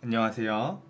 안녕하세요.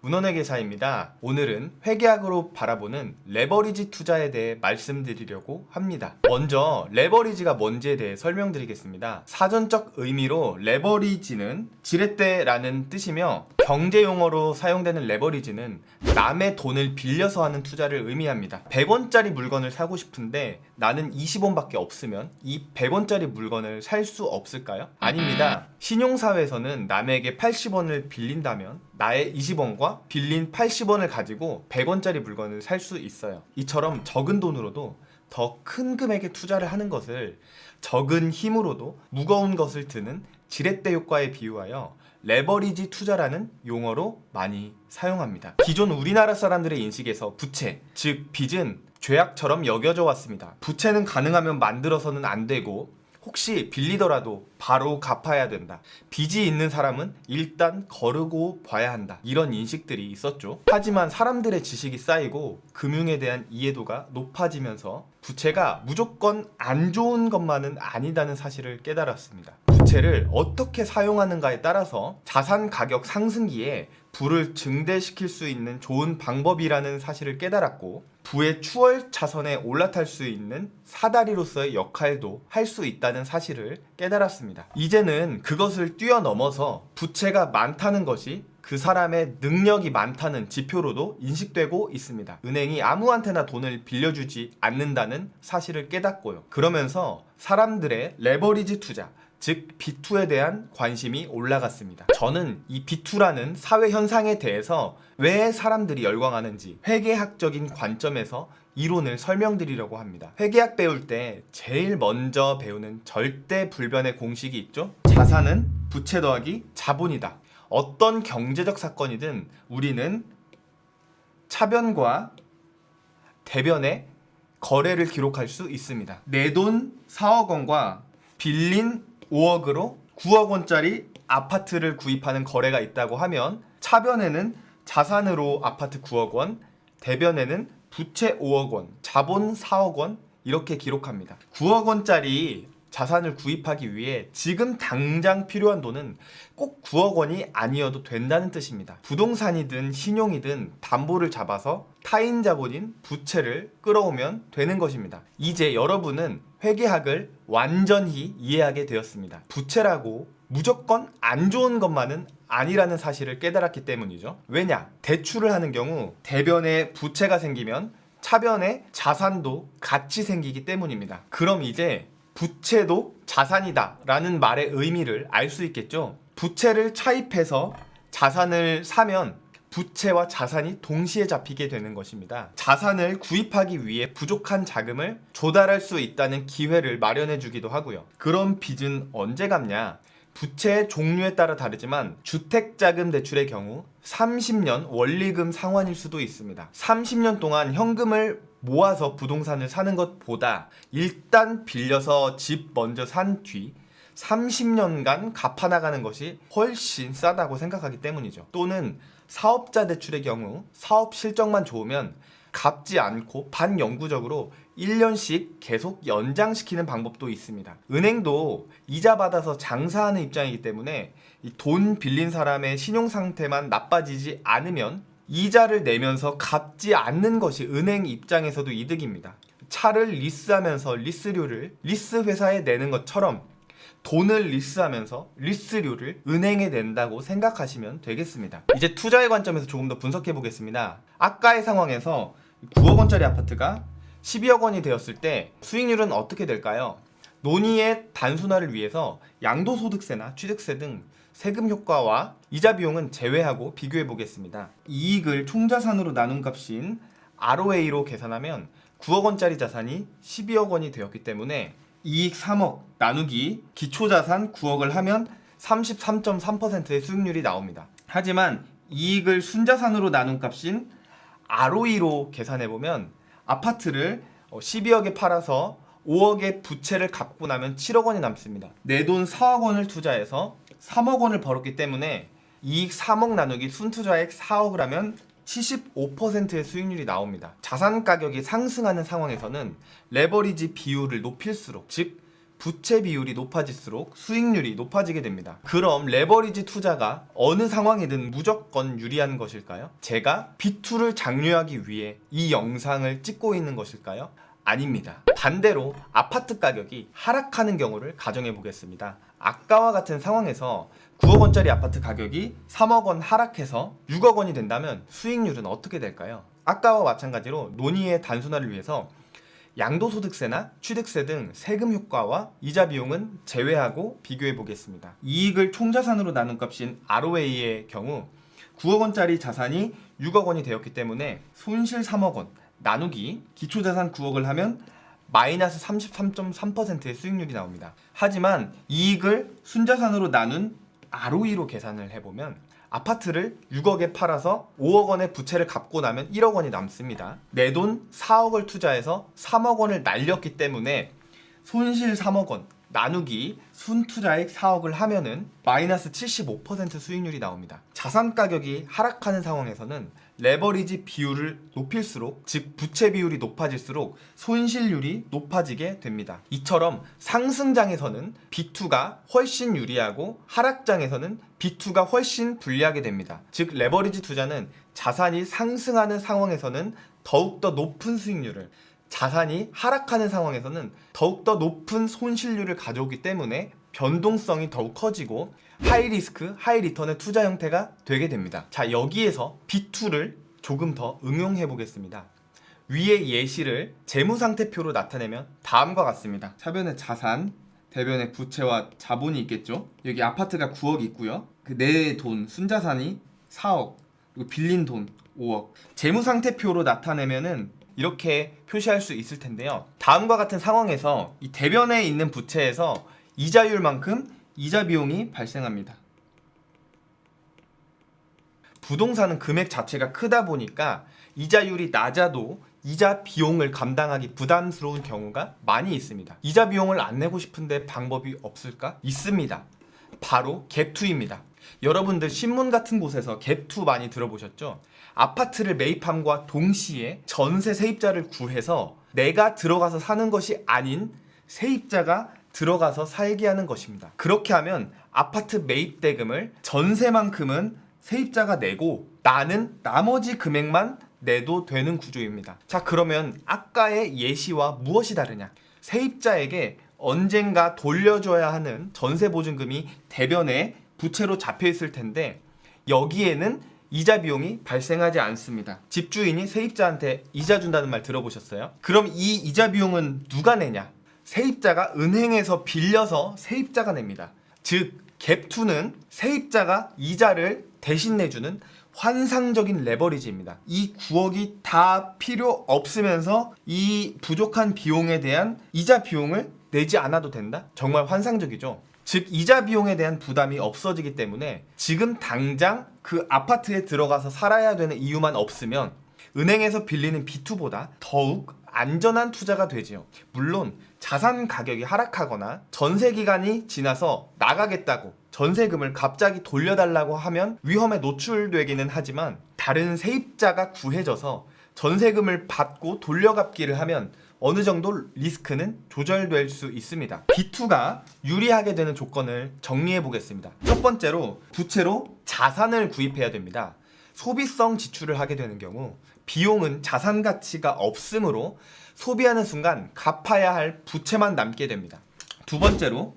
문헌의 계사입니다. 오늘은 회계학으로 바라보는 레버리지 투자에 대해 말씀드리려고 합니다. 먼저 레버리지가 뭔지에 대해 설명드리겠습니다. 사전적 의미로 레버리지는 지렛대라는 뜻이며 경제용어로 사용되는 레버리지는 남의 돈을 빌려서 하는 투자를 의미합니다. 100원짜리 물건을 사고 싶은데 나는 20원밖에 없으면 이 100원짜리 물건을 살 수 없을까요? 아닙니다. 신용사회에서는 남에게 80원을 빌린다면 나의 20원과 빌린 80원을 가지고 100원짜리 물건을 살 수 있어요. 이처럼 적은 돈으로도 더 큰 금액의 투자를 하는 것을 적은 힘으로도 무거운 것을 드는 지렛대 효과에 비유하여 레버리지 투자라는 용어로 많이 사용합니다. 기존 우리나라 사람들의 인식에서 부채, 즉 빚은 죄악처럼 여겨져 왔습니다. 부채는 가능하면 만들어서는 안 되고 혹시 빌리더라도 바로 갚아야 된다. 빚이 있는 사람은 일단 거르고 봐야 한다. 이런 인식들이 있었죠. 하지만 사람들의 지식이 쌓이고 금융에 대한 이해도가 높아지면서 부채가 무조건 안 좋은 것만은 아니다는 사실을 깨달았습니다. 부채를 어떻게 사용하는가에 따라서 자산 가격 상승기에 부를 증대시킬 수 있는 좋은 방법이라는 사실을 깨달았고 부의 추월 차선에 올라탈 수 있는 사다리로서의 역할도 할 수 있다는 사실을 깨달았습니다. 이제는 그것을 뛰어넘어서 부채가 많다는 것이 그 사람의 능력이 많다는 지표로도 인식되고 있습니다. 은행이 아무한테나 돈을 빌려주지 않는다는 사실을 깨닫고요. 그러면서 사람들의 레버리지 투자, 즉 B2에 대한 관심이 올라갔습니다. 저는 이 B2라는 사회 현상에 대해서 왜 사람들이 열광하는지 회계학적인 관점에서 이론을 설명드리려고 합니다. 회계학 배울 때 제일 먼저 배우는 절대 불변의 공식이 있죠. 자산은 부채 더하기 자본이다. 어떤 경제적 사건이든 우리는 차변과 대변의 거래를 기록할 수 있습니다. 내 돈 4억 원과 빌린 5억으로 9억 원짜리 아파트를 구입하는 거래가 있다고 하면 차변에는 자산으로 아파트 9억 원, 대변에는 부채 5억 원, 자본 4억 원 이렇게 기록합니다. 9억 원짜리 자산을 구입하기 위해 지금 당장 필요한 돈은 꼭 9억 원이 아니어도 된다는 뜻입니다. 부동산이든 신용이든 담보를 잡아서 타인 자본인 부채를 끌어오면 되는 것입니다. 이제 여러분은 회계학을 완전히 이해하게 되었습니다. 부채라고 무조건 안 좋은 것만은 아니라는 사실을 깨달았기 때문이죠. 왜냐? 대출을 하는 경우 대변에 부채가 생기면 차변에 자산도 같이 생기기 때문입니다. 그럼 이제 부채도 자산이다 라는 말의 의미를 알 수 있겠죠. 부채를 차입해서 자산을 사면 부채와 자산이 동시에 잡히게 되는 것입니다. 자산을 구입하기 위해 부족한 자금을 조달할 수 있다는 기회를 마련해 주기도 하고요. 그럼 빚은 언제 갚냐? 부채의 종류에 따라 다르지만 주택자금 대출의 경우 30년 원리금 상환일 수도 있습니다. 30년 동안 현금을 모아서 부동산을 사는 것보다 일단 빌려서 집 먼저 산 뒤 30년간 갚아나가는 것이 훨씬 싸다고 생각하기 때문이죠. 또는 사업자 대출의 경우 사업 실적만 좋으면 갚지 않고 반영구적으로 1년씩 계속 연장시키는 방법도 있습니다. 은행도 이자 받아서 장사하는 입장이기 때문에 이 돈 빌린 사람의 신용 상태만 나빠지지 않으면 이자를 내면서 갚지 않는 것이 은행 입장에서도 이득입니다. 차를 리스하면서 리스료를 리스 회사에 내는 것처럼 돈을 리스하면서 리스료를 은행에 낸다고 생각하시면 되겠습니다. 이제 투자의 관점에서 조금 더 분석해 보겠습니다. 아까의 상황에서 9억 원짜리 아파트가 12억 원이 되었을 때 수익률은 어떻게 될까요? 논의의 단순화를 위해서 양도소득세나 취득세 등 세금 효과와 이자 비용은 제외하고 비교해 보겠습니다. 이익을 총자산으로 나눈 값인 ROA로 계산하면 9억 원짜리 자산이 12억 원이 되었기 때문에 이익 3억 나누기 기초자산 9억을 하면 33.3%의 수익률이 나옵니다. 하지만 이익을 순자산으로 나눈 값인 ROE로 계산해보면 아파트를 12억에 팔아서 5억의 부채를 갚고 나면 7억 원이 남습니다. 내 돈 4억 원을 투자해서 3억 원을 벌었기 때문에 이익 3억 나누기 순투자액 4억을 하면 75%의 수익률이 나옵니다. 자산 가격이 상승하는 상황에서는 레버리지 비율을 높일수록, 즉 부채 비율이 높아질수록 수익률이 높아지게 됩니다. 그럼 레버리지 투자가 어느 상황이든 무조건 유리한 것일까요? 제가 B2를 장려하기 위해 이 영상을 찍고 있는 것일까요? 아닙니다. 반대로 아파트 가격이 하락하는 경우를 가정해 보겠습니다. 아까와 같은 상황에서 9억 원짜리 아파트 가격이 3억 원 하락해서 6억 원이 된다면 수익률은 어떻게 될까요? 아까와 마찬가지로 논의의 단순화를 위해서 양도소득세나 취득세 등 세금 효과와 이자 비용은 제외하고 비교해 보겠습니다. 이익을 총자산으로 나눈 값인 ROA의 경우 9억 원짜리 자산이 6억 원이 되었기 때문에 손실 3억 원 나누기 기초자산 9억을 하면 마이너스 33.3%의 수익률이 나옵니다. 하지만 이익을 순자산으로 나눈 ROE로 계산을 해보면 아파트를 6억에 팔아서 5억 원의 부채를 갚고 나면 1억 원이 남습니다. 내 돈 4억을 투자해서 3억 원을 날렸기 때문에 손실 3억 원 나누기 순투자액 4억을 하면은 마이너스 75% 수익률이 나옵니다. 자산 가격이 하락하는 상황에서는 레버리지 비율을 높일수록, 즉 부채 비율이 높아질수록 손실률이 높아지게 됩니다. 이처럼 상승장에서는 B2가 훨씬 유리하고 하락장에서는 B2가 훨씬 불리하게 됩니다. 즉 레버리지 투자는 자산이 상승하는 상황에서는 더욱더 높은 수익률을, 자산이 하락하는 상황에서는 더욱더 높은 손실률을 가져오기 때문에 변동성이 더욱 커지고 하이 리스크, 하이 리턴의 투자 형태가 되게 됩니다. 자, 여기에서 B2를 조금 더 응용해 보겠습니다. 위의 예시를 재무상태표로 나타내면 다음과 같습니다. 차변에 자산, 대변에 부채와 자본이 있겠죠. 여기 아파트가 9억 있고요. 내 돈, 순자산이 4억, 그리고 빌린 돈 5억. 재무상태표로 나타내면은 이렇게 표시할 수 있을 텐데요. 다음과 같은 상황에서 이 대변에 있는 부채에서 이자율만큼 이자 비용이 발생합니다. 부동산은 금액 자체가 크다 보니까 이자율이 낮아도 이자 비용을 감당하기 부담스러운 경우가 많이 있습니다. 이자 비용을 안 내고 싶은데 방법이 없을까? 있습니다. 바로 갭2입니다. 여러분들 신문 같은 곳에서 갭2 많이 들어보셨죠? 아파트를 매입함과 동시에 전세 세입자를 구해서 내가 들어가서 사는 것이 아닌 세입자가 들어가서 살게 하는 것입니다. 그렇게 하면 아파트 매입 대금을 전세만큼은 세입자가 내고 나는 나머지 금액만 내도 되는 구조입니다. 자, 그러면 아까의 예시와 무엇이 다르냐? 세입자에게 언젠가 돌려줘야 하는 전세보증금이 대변에 부채로 잡혀 있을 텐데 여기에는 이자 비용이 발생하지 않습니다. 집주인이 세입자한테 이자 준다는 말 들어보셨어요? 그럼 이 이자 비용은 누가 내냐? 세입자가 은행에서 빌려서 세입자가 냅니다. 즉 갭2는 세입자가 이자를 대신 내주는 환상적인 레버리지입니다. 이 9억이 다 필요 없으면서 이 부족한 비용에 대한 이자 비용을 내지 않아도 된다? 정말 환상적이죠. 즉 이자 비용에 대한 부담이 없어지기 때문에 지금 당장 그 아파트에 들어가서 살아야 되는 이유만 없으면 은행에서 빌리는 B2보다 더욱 안전한 투자가 되지요. 물론 자산 가격이 하락하거나 전세 기간이 지나서 나가겠다고 전세금을 갑자기 돌려달라고 하면 위험에 노출되기는 하지만 다른 세입자가 구해져서 전세금을 받고 돌려갚기를 하면 어느 정도 리스크는 조절될 수 있습니다. B2가 유리하게 되는 조건을 정리해 보겠습니다. 첫 번째로 부채로 자산을 구입해야 됩니다. 소비성 지출을 하게 되는 경우 비용은 자산 가치가 없으므로 소비하는 순간 갚아야 할 부채만 남게 됩니다. 두 번째로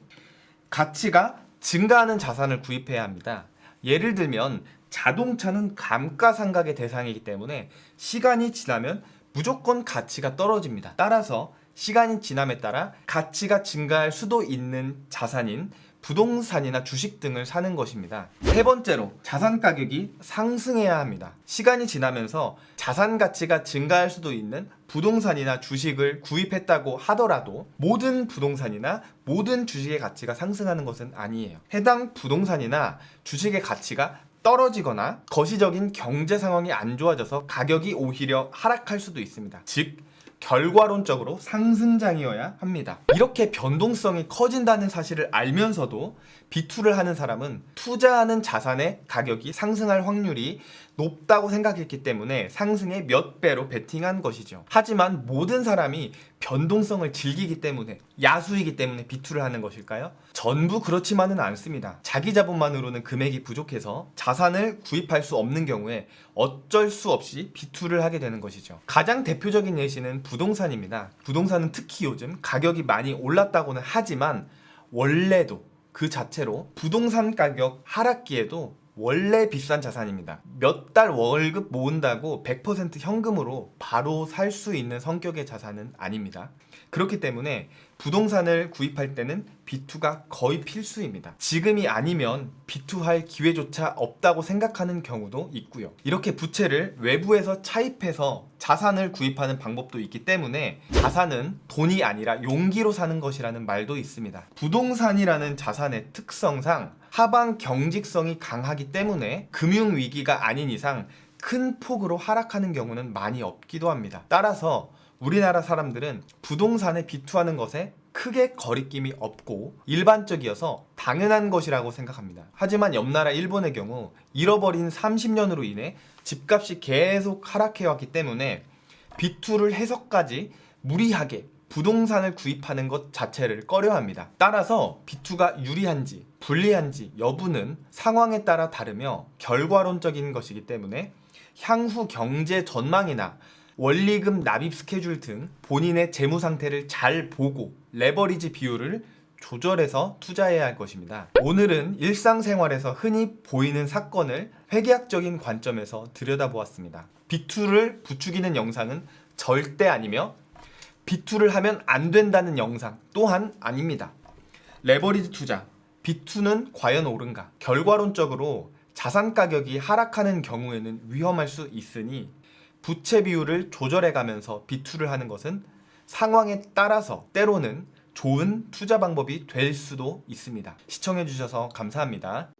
가치가 증가하는 자산을 구입해야 합니다. 예를 들면 자동차는 감가상각의 대상이기 때문에 시간이 지나면 무조건 가치가 떨어집니다. 따라서 시간이 지남에 따라 가치가 증가할 수도 있는 자산인 부동산이나 주식 등을 사는 것입니다. 세 번째로 자산 가격이 상승해야 합니다. 시간이 지나면서 자산 가치가 증가할 수도 있는 부동산이나 주식을 구입했다고 하더라도 모든 부동산이나 모든 주식의 가치가 상승하는 것은 아니에요. 해당 부동산이나 주식의 가치가 떨어지거나 거시적인 경제 상황이 안 좋아져서 가격이 오히려 하락할 수도 있습니다. 즉 결과론적으로 상승장이어야 합니다. 이렇게 변동성이 커진다는 사실을 알면서도 비투를 하는 사람은 투자하는 자산의 가격이 상승할 확률이 높다고 생각했기 때문에 상승의 몇 배로 베팅한 것이죠. 하지만 모든 사람이 변동성을 즐기기 때문에, 야수이기 때문에 비투를 하는 것일까요? 전부 그렇지만은 않습니다. 자기 자본만으로는 금액이 부족해서 자산을 구입할 수 없는 경우에 어쩔 수 없이 비투를 하게 되는 것이죠. 가장 대표적인 예시는 부동산입니다. 부동산은 특히 요즘 가격이 많이 올랐다고는 하지만 원래도 그 자체로 부동산 가격 하락기에도 원래 비싼 자산입니다. 몇 달 월급 모은다고 100% 현금으로 바로 살 수 있는 성격의 자산은 아닙니다. 그렇기 때문에 부동산을 구입할 때는 비투가 거의 필수입니다. 지금이 아니면 비투할 기회조차 없다고 생각하는 경우도 있고요. 이렇게 부채를 외부에서 차입해서 자산을 구입하는 방법도 있기 때문에 자산은 돈이 아니라 용기로 사는 것이라는 말도 있습니다. 부동산이라는 자산의 특성상 하방 경직성이 강하기 때문에 금융위기가 아닌 이상 큰 폭으로 하락하는 경우는 많이 없기도 합니다. 따라서 우리나라 사람들은 부동산에 비투하는 것에 크게 거리낌이 없고 일반적이어서 당연한 것이라고 생각합니다. 하지만 옆나라 일본의 경우 잃어버린 30년으로 인해 집값이 계속 하락해왔기 때문에 비투를 해서까지 무리하게 부동산을 구입하는 것 자체를 꺼려합니다. 따라서 비투가 유리한지 불리한지 여부는 상황에 따라 다르며 결과론적인 것이기 때문에 향후 경제 전망이나 원리금 납입 스케줄 등 본인의 재무 상태를 잘 보고 레버리지 비율을 조절해서 투자해야 할 것입니다. 오늘은 일상생활에서 흔히 보이는 사건을 회계학적인 관점에서 들여다보았습니다. 비투를 부추기는 영상은 절대 아니며 비투를 하면 안 된다는 영상 또한 아닙니다. 레버리지 투자, 비투는 과연 옳은가? 결과론적으로 자산 가격이 하락하는 경우에는 위험할 수 있으니 부채 비율을 조절해가면서 비투를 하는 것은 상황에 따라서 때로는 좋은 투자 방법이 될 수도 있습니다. 시청해주셔서 감사합니다.